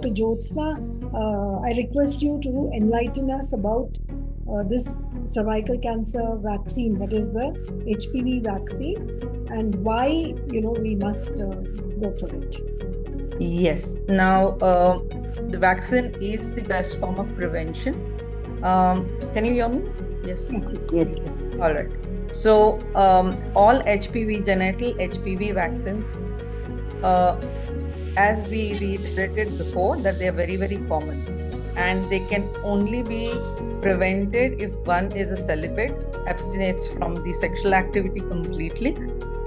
Dr. Jyotsna, I request you to enlighten us about this cervical cancer vaccine, that is the HPV vaccine, and why we must go for it. Yes. Now, the vaccine is the best form of prevention. Can you hear me? Yes. Yes. All right. So, all HPV, genital HPV vaccines, as we reiterated before, that they are very, very common, and they can only be prevented if one is a celibate, abstains from the sexual activity completely,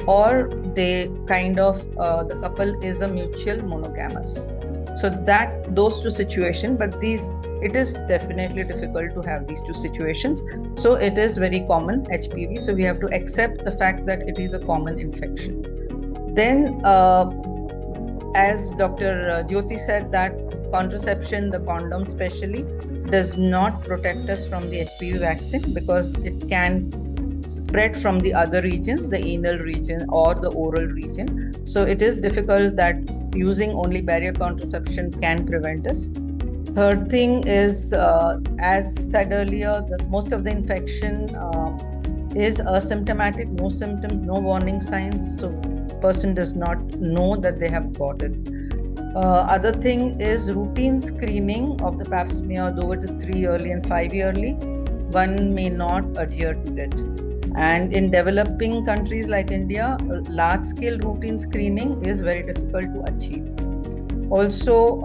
or they the couple is a mutual monogamous. So those two situations, but it is definitely difficult to have these two situations. So it is very common, HPV. So we have to accept the fact that it is a common infection. Then, as Dr. Jyoti said, that contraception, the condom especially, does not protect us from the HPV vaccine because it can spread from the other regions, the anal region or the oral region. So it is difficult that using only barrier contraception can prevent us. Third thing is, as said earlier, that most of the infection is asymptomatic, no symptoms, no warning signs. So person does not know that they have got it. Other thing is routine screening of the pap smear, though it is 3 yearly and 5 yearly, one may not adhere to it. And in developing countries like India, large-scale routine screening is very difficult to achieve. Also,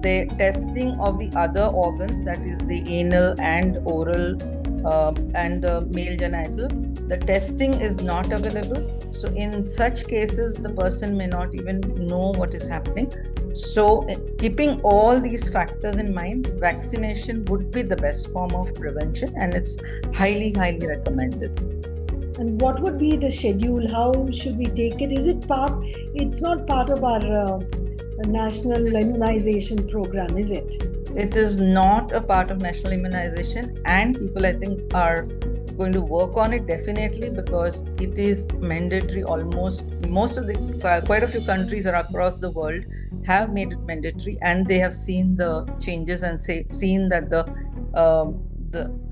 the testing of the other organs, that is the anal and oral and the male genital, the testing is not available. So in such cases, the person may not even know what is happening. So keeping all these factors in mind, vaccination would be the best form of prevention, and it's highly, highly recommended. And what would be the schedule? How should we take it? It's not part of our national immunization program, is it? It is not a part of national immunization, and people, I think, are going to work on it definitely, because it is mandatory. Quite a few countries across the world have made it mandatory, and they have seen the changes and seen that the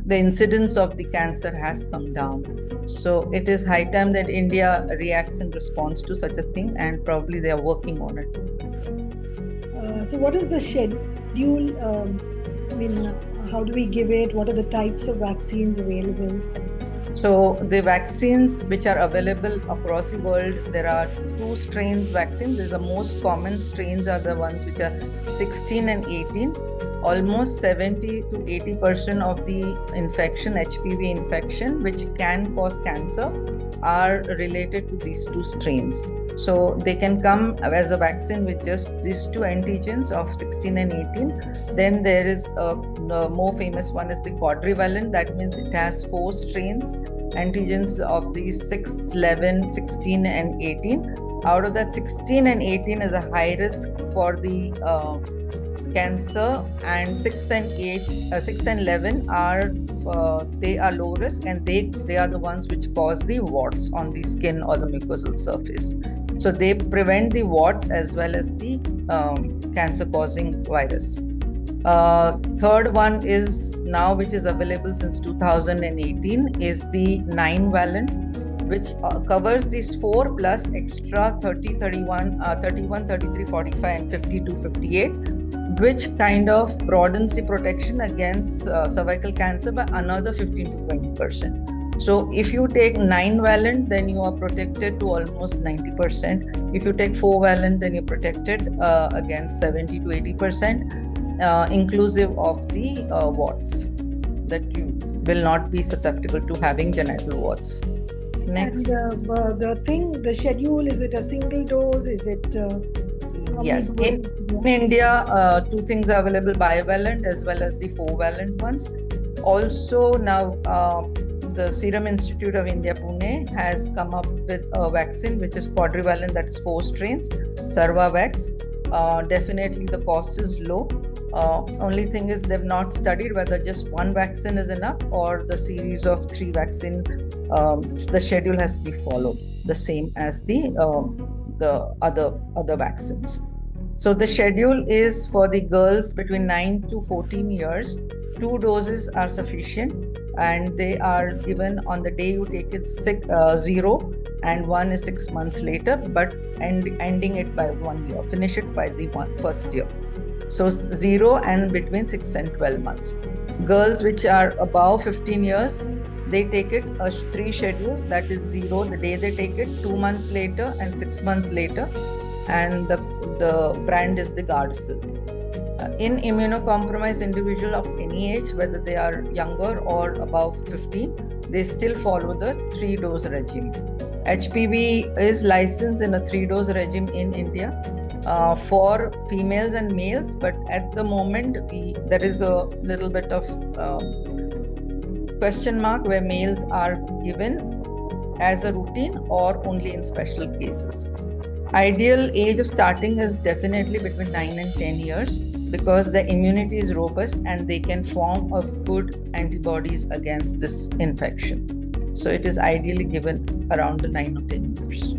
incidence of the cancer has come down. So it is high time that India reacts in response to such a thing, and probably they are working on it. So what is the schedule? How do we give it? What are the types of vaccines available? So the vaccines which are available across the world, there are 2 strains vaccines. The most common strains are the ones which are 16 and 18. Almost 70 to 80% of the infection, HPV infection, which can cause cancer, are related to these 2 strains. So they can come as a vaccine with just these 2 antigens of 16 and 18. Then there is the more famous one is the quadrivalent. That means it has 4 strains, antigens of these 6, 11, 16 and 18. Out of that, 16 and 18 is a high risk for the cancer, and 6 and 11 are low risk, and they are the ones which cause the warts on the skin or the mucosal surface. So they prevent the warts as well as the cancer causing virus. Third one is now, which is available since 2018, is the 9-valent, which covers these 4 plus extra 30, 31, 33, 45 and 52, 58, which kind of broadens the protection against cervical cancer by another 15 to 20%. So if you take 9-valent, then you are protected to almost 90%. If you take 4-valent, then you're protected against 70 to 80%, inclusive of the warts, that you will not be susceptible to having genital warts. Next. And the schedule, is it a single dose? Is it... Yes, in India, 2 things are available, bivalent as well as the 4-valent ones. Also now, the Serum Institute of India, Pune, has come up with a vaccine which is quadrivalent, that is 4 strains, Cervavax. Definitely the cost is low. Only thing is they've not studied whether just 1 vaccine is enough or the series of 3 vaccine. The schedule has to be followed the same as the other vaccines. So the schedule is for the girls between 9 to 14 years. 2 doses are sufficient, and they are given on the day you take it 0, and one is 6 months later, but ending it by 1 year. Finish it by the first year. So 0 and between 6 and 12 months. Girls which are above 15 years, they take it a 3 schedule, that is 0 the day they take it, 2 months later and 6 months later, and the brand is the Gardasil. In immunocompromised individual of any age, whether they are younger or above 15, they still follow the 3-dose regime. HPV is licensed in a 3-dose regime in India for females and males, but at the moment there is a little bit of question mark where males are given as a routine or only in special cases. Ideal age of starting is definitely between 9 and 10 years because the immunity is robust and they can form a good antibodies against this infection. So it is ideally given around the 9 or 10 years.